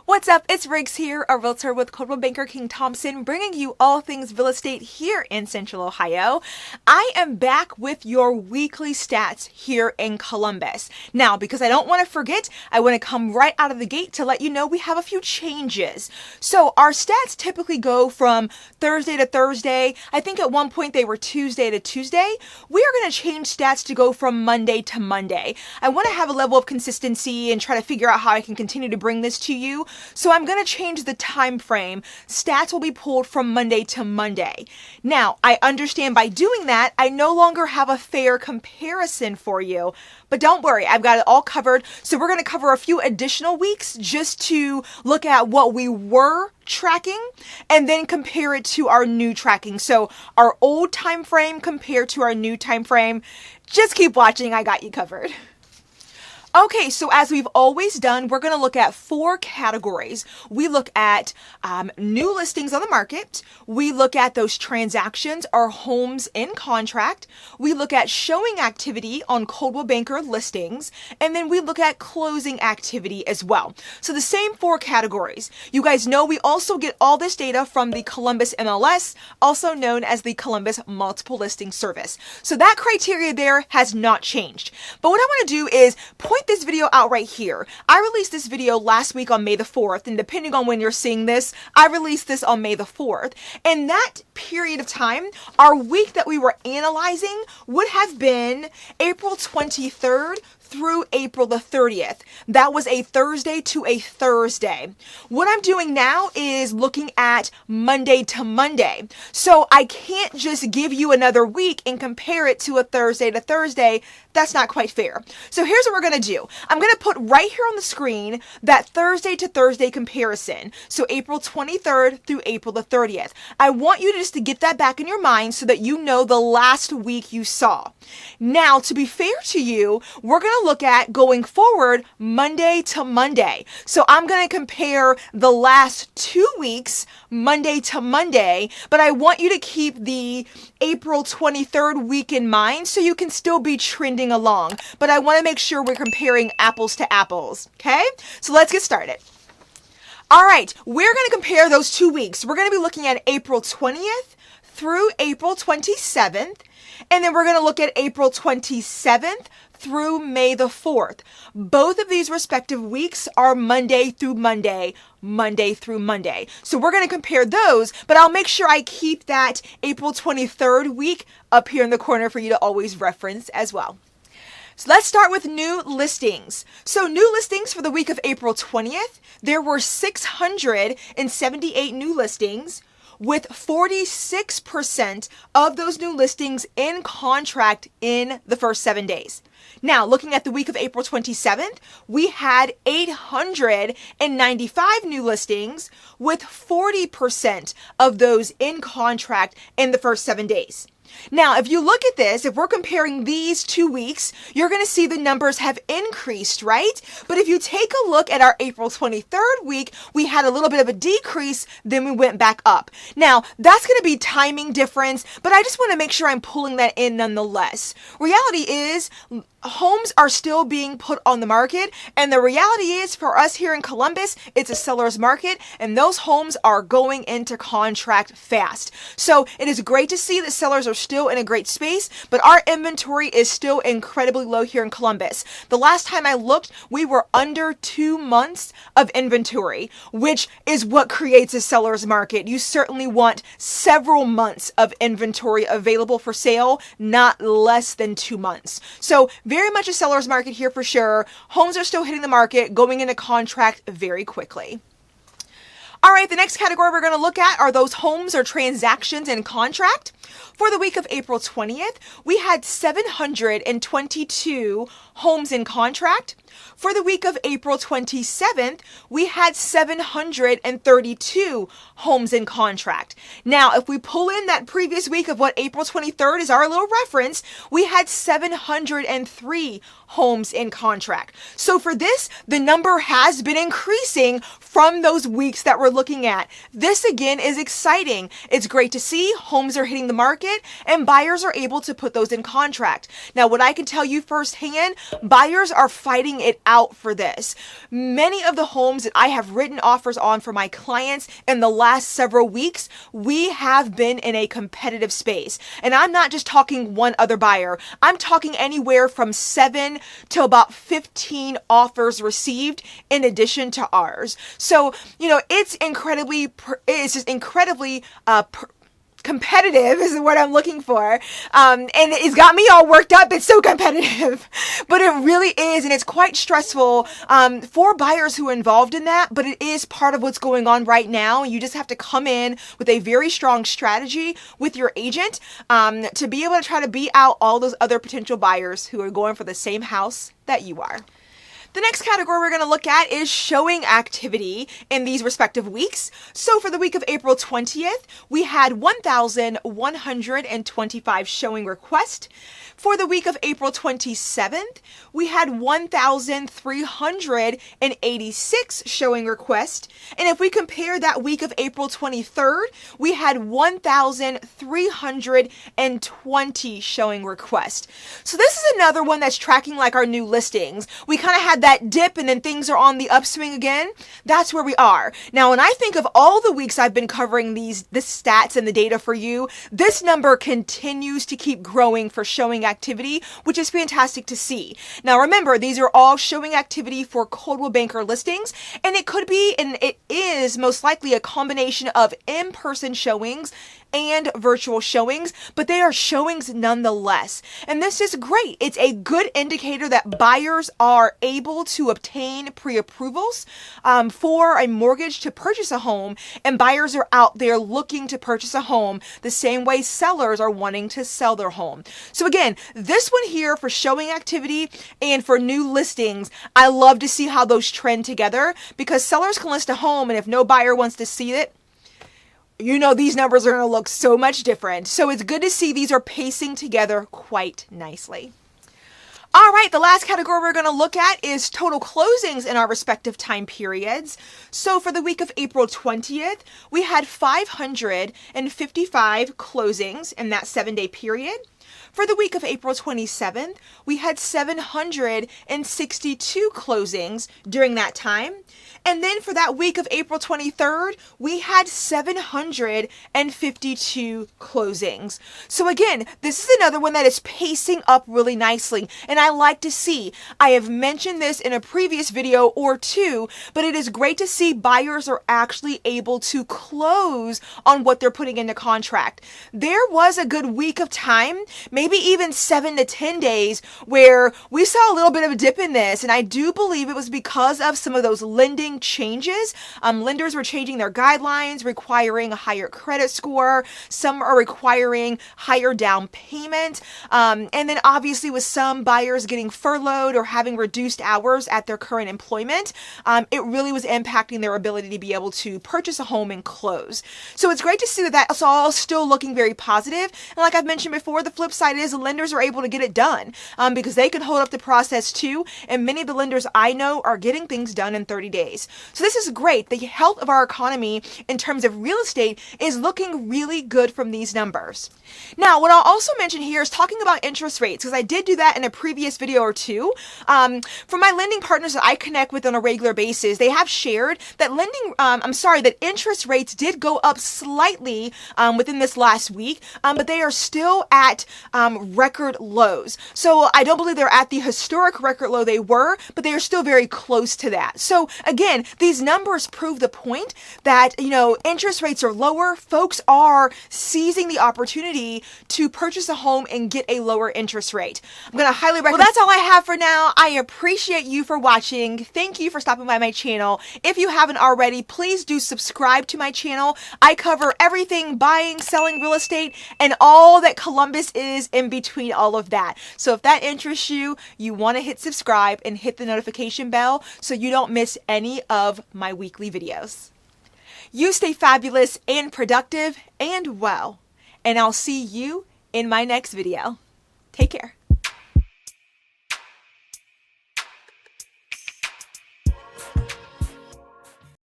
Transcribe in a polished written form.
What's up? It's Riggs here, a realtor with Coldwell Banker King Thompson, bringing you all things real estate here in Central Ohio. I am back with your weekly stats here in Columbus. Now, because I don't want to forget, I want to come right out of the gate to let you know we have a few changes. So our stats typically go from Thursday to Thursday. I think at one point they were Tuesday to Tuesday. We are going to change stats to go from Monday to Monday. I want to have a level of consistency and try to figure out how I can continue to bring this to you. So I'm going to change the time frame. Stats will be pulled from Monday to Monday. Now, I understand by doing that, I no longer have a fair comparison for you. But don't worry, I've got it all covered. So we're going to cover a few additional weeks just to look at what we were tracking and then compare it to our new tracking. So our old time frame compared to our new time frame. Just keep watching. I got you covered. Okay, so as we've always done, we're going to look at 4 categories. We look at new listings on the market. We look at those transactions or homes in contract. We look at showing activity on Coldwell Banker listings. And then we look at closing activity as well. So the same 4 categories. You guys know we also get all this data from the Columbus MLS, also known as the Columbus Multiple Listing Service. So that criteria there has not changed. But what I want to do is point this video out right here. I released this video last week on May the 4th, and depending on when you're seeing this, I released this on May the 4th. And that period of time, our week that we were analyzing would have been April 23rd through April the 30th. That was a Thursday to a Thursday. What I'm doing now is looking at Monday to Monday. So I can't just give you another week and compare it to a Thursday to Thursday. That's not quite fair. So here's what we're going to do. I'm going to put right here on the screen that Thursday to Thursday comparison. So April 23rd through April the 30th. I want you just to get that back in your mind so that you know the last week you saw. Now, to be fair to you, we're going to look at going forward Monday to Monday. So I'm going to compare the last 2 weeks Monday to Monday, but I want you to keep the April 23rd week in mind so you can still be trending along. But I want to make sure we're comparing apples to apples. Okay? So let's get started. All right, we're going to compare those 2 weeks. We're going to be looking at April 20th through April 27th. And then we're going to look at April 27th through May the 4th. Both of these respective weeks are Monday through Monday, Monday through Monday. So we're going to compare those, but I'll make sure I keep that April 23rd week up here in the corner for you to always reference as well. So let's start with new listings. So new listings for the week of April 20th, there were 678 new listings, with 46% of those new listings in contract in the first 7 days. Now, looking at the week of April 27th, we had 895 new listings with 40% of those in contract in the first 7 days. Now, if you look at this, if we're comparing these 2 weeks, you're going to see the numbers have increased, right? But if you take a look at our April 23rd week, we had a little bit of a decrease, then we went back up. Now, that's going to be timing difference, but I just want to make sure I'm pulling that in nonetheless. Reality is, homes are still being put on the market, and the reality is for us here in Columbus, it's a seller's market, and those homes are going into contract fast. So it is great to see that sellers are still in a great space, but our inventory is still incredibly low here in Columbus. The last time I looked, we were under 2 months of inventory, which is what creates a seller's market. You certainly want several months of inventory available for sale, not less than 2 months. So very much a seller's market here for sure. Homes are still hitting the market, going into contract very quickly. All right, the next category we're going to look at are those homes or transactions in contract. For the week of April 20th, we had 722 homes in contract. For the week of April 27th, we had 732 homes in contract. Now, if we pull in that previous week of what April 23rd is our little reference, we had 703 homes in contract. So for this, the number has been increasing from those weeks that we're looking at. This again is exciting. It's great to see homes are hitting the market and buyers are able to put those in contract. Now, what I can tell you firsthand, Buyers are fighting it out for this. Many of the homes that I have written offers on for my clients in the last several weeks, we have been in a competitive space. And I'm not just talking one other buyer. I'm talking anywhere from 7 to about 15 offers received in addition to ours. So, it's just incredibly competitive is what I'm looking for. And it's got me all worked up. It's so competitive, but it really is. And it's quite stressful for buyers who are involved in that, but it is part of what's going on right now. You just have to come in with a very strong strategy with your agent to be able to try to beat out all those other potential buyers who are going for the same house that you are. The next category we're going to look at is showing activity in these respective weeks. So for the week of April 20th, we had 1,125 showing requests. For the week of April 27th, we had 1,386 showing requests. And if we compare that week of April 23rd, we had 1,320 showing requests. So this is another one that's tracking like our new listings. We kind of had that dip and then things are on the upswing again. That's where we are. Now, when I think of all the weeks I've been covering the stats and the data for you, this number continues to keep growing for showing activity, which is fantastic to see. Now, remember, these are all showing activity for Coldwell Banker listings, and it could be, and it is most likely a combination of in-person showings and virtual showings, but they are showings nonetheless. And this is great. It's a good indicator that buyers are able to obtain pre-approvals for a mortgage to purchase a home, and buyers are out there looking to purchase a home the same way sellers are wanting to sell their home. So again, this one here for showing activity and for new listings, I love to see how those trend together, because sellers can list a home and if no buyer wants to see it, these numbers are going to look so much different. So it's good to see these are pacing together quite nicely. All right, the last category we're going to look at is total closings in our respective time periods. So for the week of April 20th, we had 555 closings in that 7-day period. For the week of April 27th, we had 762 closings during that time. And then for that week of April 23rd, we had 752 closings. So again, this is another one that is pacing up really nicely. And I like to see, I have mentioned this in a previous video or two, but it is great to see buyers are actually able to close on what they're putting into contract. There was a good week of time, maybe even 7 to 10 days, where we saw a little bit of a dip in this. And I do believe it was because of some of those lending changes. Lenders were changing their guidelines, requiring a higher credit score. Some are requiring higher down payment. And then obviously with some buyers getting furloughed or having reduced hours at their current employment, it really was impacting their ability to be able to purchase a home and close. So it's great to see that that's all still looking very positive. And like I've mentioned before, the flip side is the lenders are able to get it done because they can hold up the process too. And many of the lenders I know are getting things done in 30 days. So this is great. The health of our economy in terms of real estate is looking really good from these numbers. Now, what I'll also mention here is talking about interest rates, because I did do that in a previous video or two. For my lending partners that I connect with on a regular basis, they have shared that that interest rates did go up slightly within this last week, but they are still at record lows. So I don't believe they're at the historic record low they were, but they are still very close to that. So again, these numbers prove the point that, interest rates are lower. Folks are seizing the opportunity to purchase a home and get a lower interest rate. I'm going to highly recommend. Well, that's all I have for now. I appreciate you for watching. Thank you for stopping by my channel. If you haven't already, please do subscribe to my channel. I cover everything buying, selling real estate, and all that Columbus is in between all of that. So if that interests you, you want to hit subscribe and hit the notification bell so you don't miss any of my weekly videos. You stay fabulous and productive and well, and I'll see you in my next video. Take care.